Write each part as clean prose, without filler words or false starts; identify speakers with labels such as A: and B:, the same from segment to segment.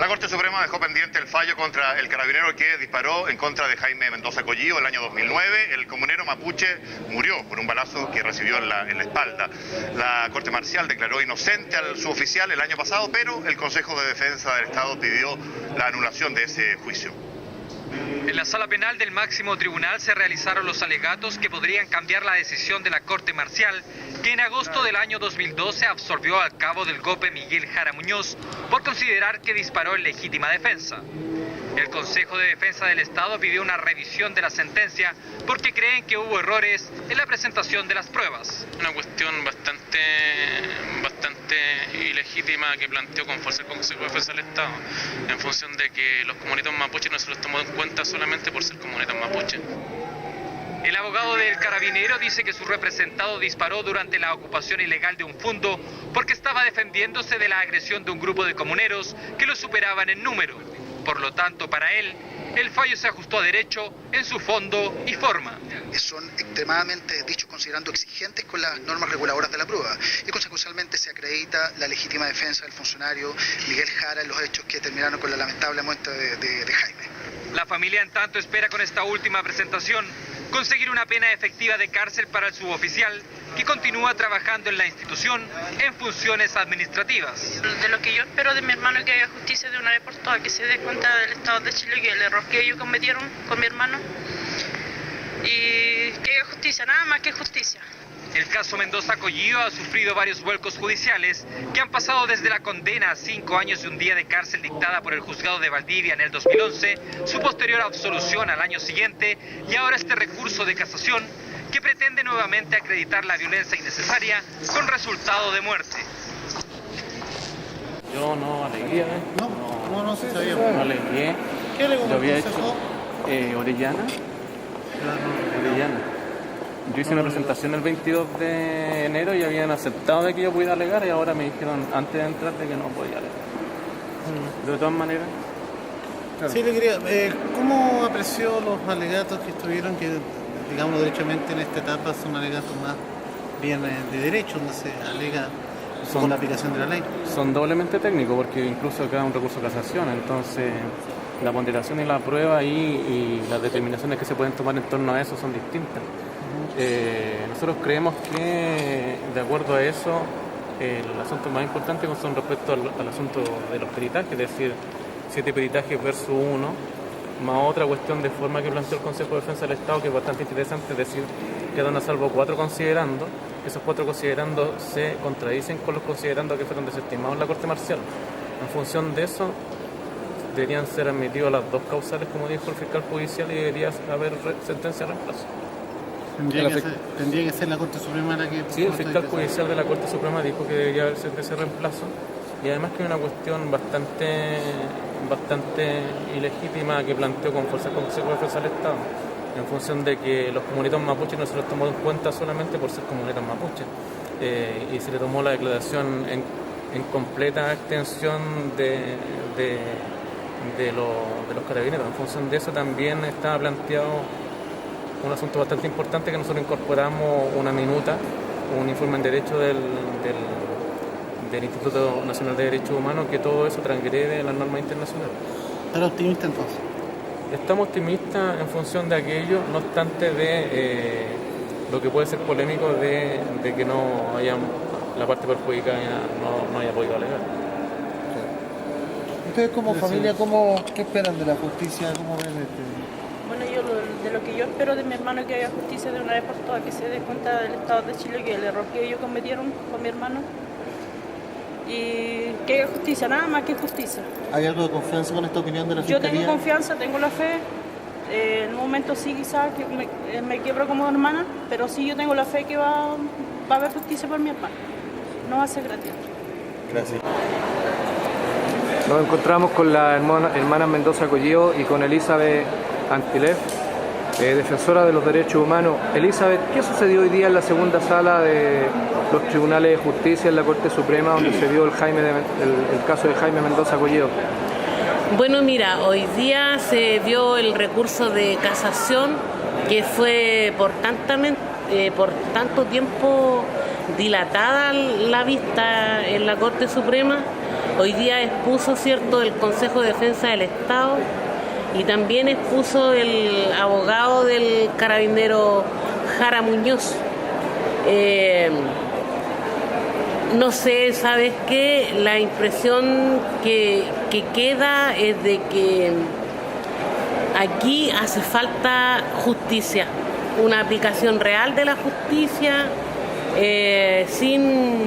A: La Corte Suprema dejó pendiente el fallo contra el carabinero que disparó en contra de Jaime Mendoza Collío el año 2009. El comunero mapuche murió por un balazo que recibió en la espalda. La Corte Marcial declaró inocente al suboficial el año pasado, pero el Consejo de Defensa del Estado pidió la anulación de ese juicio.
B: En la sala penal del máximo tribunal se realizaron los alegatos que podrían cambiar la decisión de la Corte Marcial, que en agosto del año 2012 absolvió al cabo del GOPE Miguel Jara Muñoz por considerar que disparó en legítima defensa. El Consejo de Defensa del Estado pidió una revisión de la sentencia porque creen que hubo errores en la presentación de las pruebas.
C: Una cuestión bastante ilegítima que planteó con fuerza el Consejo de Defensa del Estado, en función de que los comunitos mapuches no se los tomó en cuenta solamente por ser comunitos mapuches.
B: El abogado del carabinero dice que su representado disparó durante la ocupación ilegal de un fundo porque estaba defendiéndose de la agresión de un grupo de comuneros que lo superaban en número. Por lo tanto, para él, el fallo se ajustó a derecho en su fondo y forma.
D: Son extremadamente, dicho, considerando exigentes con las normas reguladoras de la prueba y consecuencialmente se acredita la legítima defensa del funcionario Miguel Jara en los hechos que terminaron con la lamentable muerte de Jaime.
B: La familia, en tanto, espera con esta última presentación conseguir una pena efectiva de cárcel para el suboficial que continúa trabajando en la institución en funciones administrativas.
E: De lo que yo espero de mi hermano es que haya justicia de una vez por todas, que se dé cuenta del Estado de Chile, que el error que ellos cometieron con mi hermano, y que haya justicia, nada más que justicia.
B: El caso Mendoza Collío ha sufrido varios vuelcos judiciales que han pasado desde la condena a 5 años y un día de cárcel dictada por el juzgado de Valdivia en el 2011, su posterior absolución al año siguiente y ahora este recurso de casación que pretende nuevamente acreditar la violencia innecesaria con resultado de muerte.
F: Yo no alegué,
G: No, sí sabía.
F: no alegué.
G: ¿Qué alegó
F: Lo había
G: el consejo?
F: hecho Orellana. Yo hice una presentación el 22 de enero y habían aceptado de que yo pudiera alegar y ahora me dijeron antes de entrar de que no podía alegar. De todas maneras.
G: Claro. Sí, le quería. ¿Cómo apreció los alegatos que estuvieron, que digamos derechamente en esta etapa son alegatos más bien de derecho, donde se alega con la aplicación de la ley?
F: Son doblemente técnicos porque incluso acá un recurso de casación, entonces la ponderación y la prueba y las determinaciones que se pueden tomar en torno a eso son distintas. Nosotros creemos que de acuerdo a eso el asunto más importante son respecto al asunto de los peritajes, es decir, 7 peritajes versus 1, más otra cuestión de forma que planteó el Consejo de Defensa del Estado que es bastante interesante, es decir, quedan a salvo 4 considerando, esos 4 considerando se contradicen con los considerando que fueron desestimados en la Corte Marcial. En función de eso deberían ser admitidos las 2 causales, como dijo el fiscal judicial, y debería haber sentencia de reemplazo.
G: Tendría que ser la Corte Suprema la que...
F: Sí, el fiscal judicial de la Corte Suprema dijo que debería haber ese reemplazo y además que es una cuestión bastante ilegítima que planteó con fuerza el Consejo de Defensa del Estado en función de que los comunitos mapuches no se los tomó en cuenta solamente por ser comunitos mapuches y se le tomó la declaración en completa extensión de los carabineros. En función de eso también estaba planteado un asunto bastante importante que nosotros incorporamos una minuta, un informe en derecho del Instituto Nacional de Derechos Humanos, que todo eso transgrede las normas internacionales.
G: ¿Estás optimista entonces?
F: Estamos optimistas en función de aquello, no obstante de lo que puede ser polémico de que no haya la parte perjudicada no haya podido alegar.
G: Ustedes como familia, ¿qué esperan de la justicia? ¿Cómo ven
E: Bueno, yo de lo que yo espero de mi hermano es que haya justicia de una vez por todas, que se dé cuenta del Estado de Chile, que el error que ellos cometieron con mi hermano, y que haya justicia, nada más que justicia.
G: ¿Hay algo de confianza con esta opinión de la
E: Yo
G: Fiscalía?
E: tengo confianza, tengo la fe. En un momento sí quizás que me quiebro como hermana, pero sí yo tengo la fe que va a haber justicia por mi hermano. No va a ser gratis.
G: Gracias.
H: Nos encontramos con la hermana Mendoza Collío y con Elizabeth Antilef, defensora de los derechos humanos. Elizabeth, ¿qué sucedió hoy día en la segunda sala de los tribunales de justicia en la Corte Suprema donde se dio el caso de Jaime Mendoza Collío?
I: Bueno, mira, hoy día se dio el recurso de casación que fue por tanto tiempo dilatada la vista en la Corte Suprema hoy día expuso, ¿cierto?, el Consejo de Defensa del Estado y también expuso el abogado del carabinero Jara Muñoz. No sé, ¿sabes qué? La impresión que queda es de que aquí hace falta justicia, una aplicación real de la justicia, sin,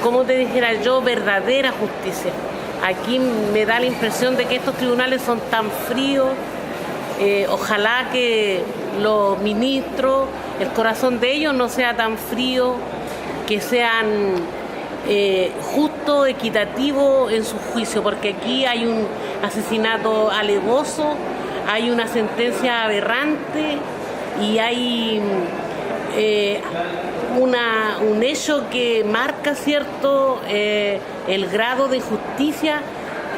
I: como te dijera yo, verdadera justicia. Aquí me da la impresión de que estos tribunales son tan fríos. Ojalá que los ministros, el corazón de ellos no sea tan frío, que sean justos, equitativos en su juicio, porque aquí hay un asesinato alevoso, hay una sentencia aberrante y hay un hecho que marca, ¿cierto?, el grado de justicia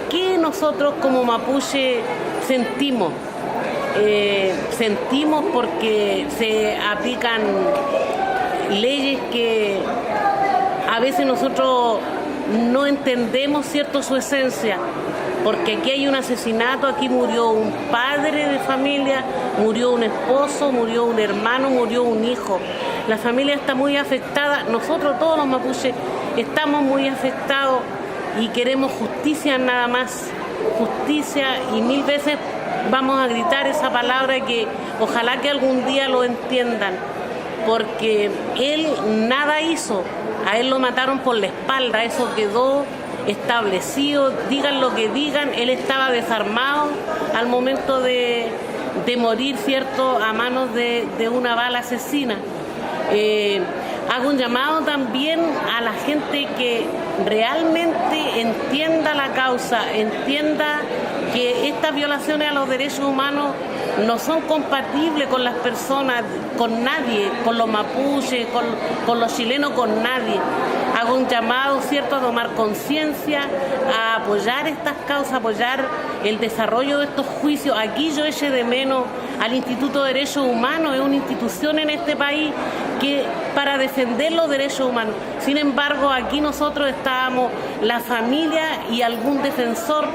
I: que nosotros como mapuche sentimos. Sentimos porque se aplican leyes que a veces nosotros no entendemos, ¿cierto?, su esencia, porque aquí hay un asesinato, aquí murió un padre de familia, murió un esposo, murió un hermano, murió un hijo. La familia está muy afectada, nosotros todos los mapuches estamos muy afectados y queremos justicia nada más, justicia, y 1000 veces vamos a gritar esa palabra que ojalá que algún día lo entiendan, porque él nada hizo, a él lo mataron por la espalda, eso quedó establecido, digan lo que digan, él estaba desarmado al momento de morir, ¿cierto?, a manos de una bala asesina. Hago un llamado también a la gente que realmente entienda la causa, entienda que estas violaciones a los derechos humanos no son compatibles con las personas, con nadie, con los mapuches, con los chilenos, con nadie. Hago un llamado, ¿cierto?, a tomar conciencia, a apoyar estas causas, apoyar el desarrollo de estos juicios. Aquí yo eché de menos al Instituto de Derechos Humanos, es una institución en este país que para defender los derechos humanos. Sin embargo, aquí nosotros estábamos, la familia y algún defensor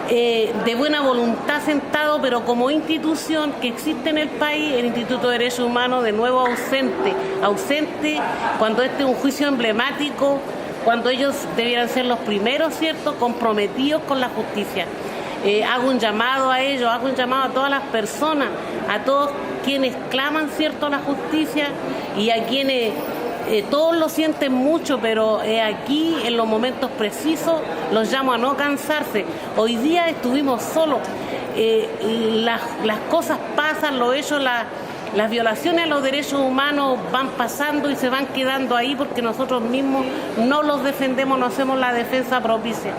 I: de buena voluntad sentado, pero como institución que existe en el país, el Instituto de Derechos Humanos de nuevo ausente cuando este es un juicio emblemático, cuando ellos debieran ser los primeros, ¿cierto?, comprometidos con la justicia. Hago un llamado a ellos, hago un llamado a todas las personas, a todos quienes claman, ¿cierto?, la justicia y a quienes todos lo sienten mucho, pero aquí en los momentos precisos los llamo a no cansarse. Hoy día estuvimos solos, las cosas pasan, los hechos, las violaciones a los derechos humanos van pasando y se van quedando ahí porque nosotros mismos no los defendemos, no hacemos la defensa propicia.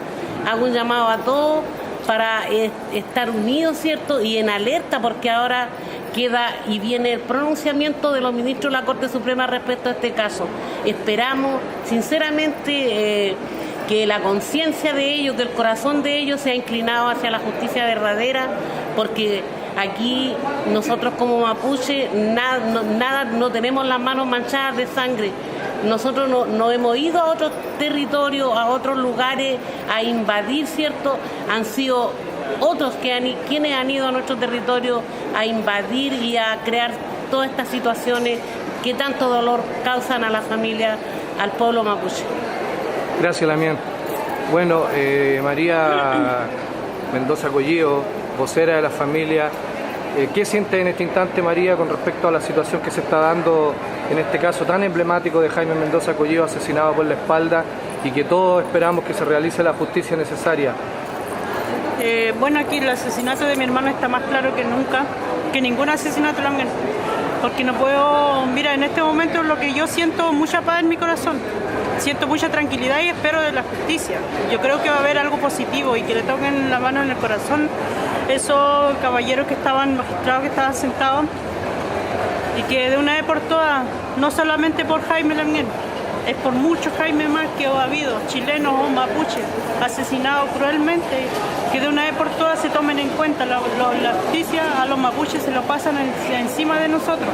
I: Hago un llamado a todos para estar unidos, ¿cierto?, y en alerta, porque ahora queda y viene el pronunciamiento de los ministros de la Corte Suprema respecto a este caso. Esperamos sinceramente que la conciencia de ellos, que el corazón de ellos sea inclinado hacia la justicia verdadera, porque aquí nosotros como mapuche no tenemos las manos manchadas de sangre. Nosotros no hemos ido a otros territorios, a otros lugares a invadir, ¿cierto? Han sido otros quienes han ido a nuestro territorio a invadir y a crear todas estas situaciones que tanto dolor causan a la familia, al pueblo mapuche.
H: Gracias, Lamián. Bueno, María Mendoza Collío, vocera de la familia, ¿qué siente en este instante, María, con respecto a la situación que se está dando en este caso tan emblemático de Jaime Mendoza Collío, asesinado por la espalda, y que todos esperamos que se realice la justicia necesaria?
E: Bueno, aquí el asesinato de mi hermano está más claro que nunca, que ningún asesinato también, porque no puedo, mira, en este momento lo que yo siento mucha paz en mi corazón, siento mucha tranquilidad y espero de la justicia. Yo creo que va a haber algo positivo y que le toquen la mano en el corazón esos caballeros que estaban, magistrados que estaban sentados, y que de una vez por todas, no solamente por Jaime Lamien, es por muchos Jaime más que ha habido, chilenos o mapuches, asesinados cruelmente, que de una vez por todas se tomen en cuenta la justicia. A los mapuches se lo pasan encima de nosotros.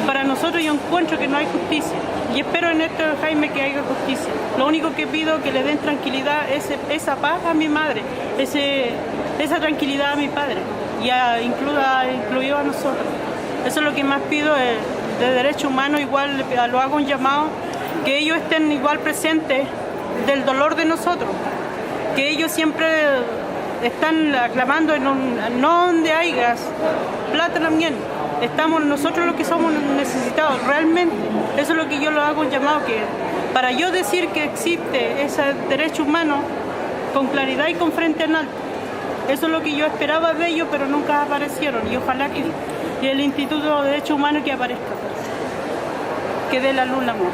E: Y para nosotros momento yo encuentro que no hay justicia. Y espero en esto, Jaime, que haya justicia. Lo único que pido es que le den tranquilidad, esa paz a mi madre, esa tranquilidad a mi padre, y incluido a nosotros. Eso es lo que más pido de derechos humanos. Igual lo hago un llamado, que ellos estén igual presentes del dolor de nosotros, que ellos siempre están aclamando no donde hay gas, plata también. Estamos nosotros los que somos necesitados, realmente. Eso es lo que yo lo hago un llamado, que para yo decir que existe ese derecho humano con claridad y con frente en alto. Eso es lo que yo esperaba de ellos, pero nunca aparecieron. Y ojalá que el Instituto de Derechos Humanos que aparezca, que dé la luz al amor.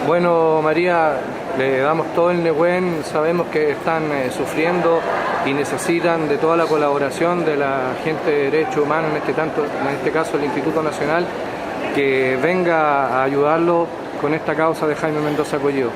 H: Bueno, María, le damos todo el Nehuen, sabemos que están sufriendo y necesitan de toda la colaboración de la gente de derechos humanos, en este caso el Instituto Nacional, que venga a ayudarlo con esta causa de Jaime Mendoza Collío.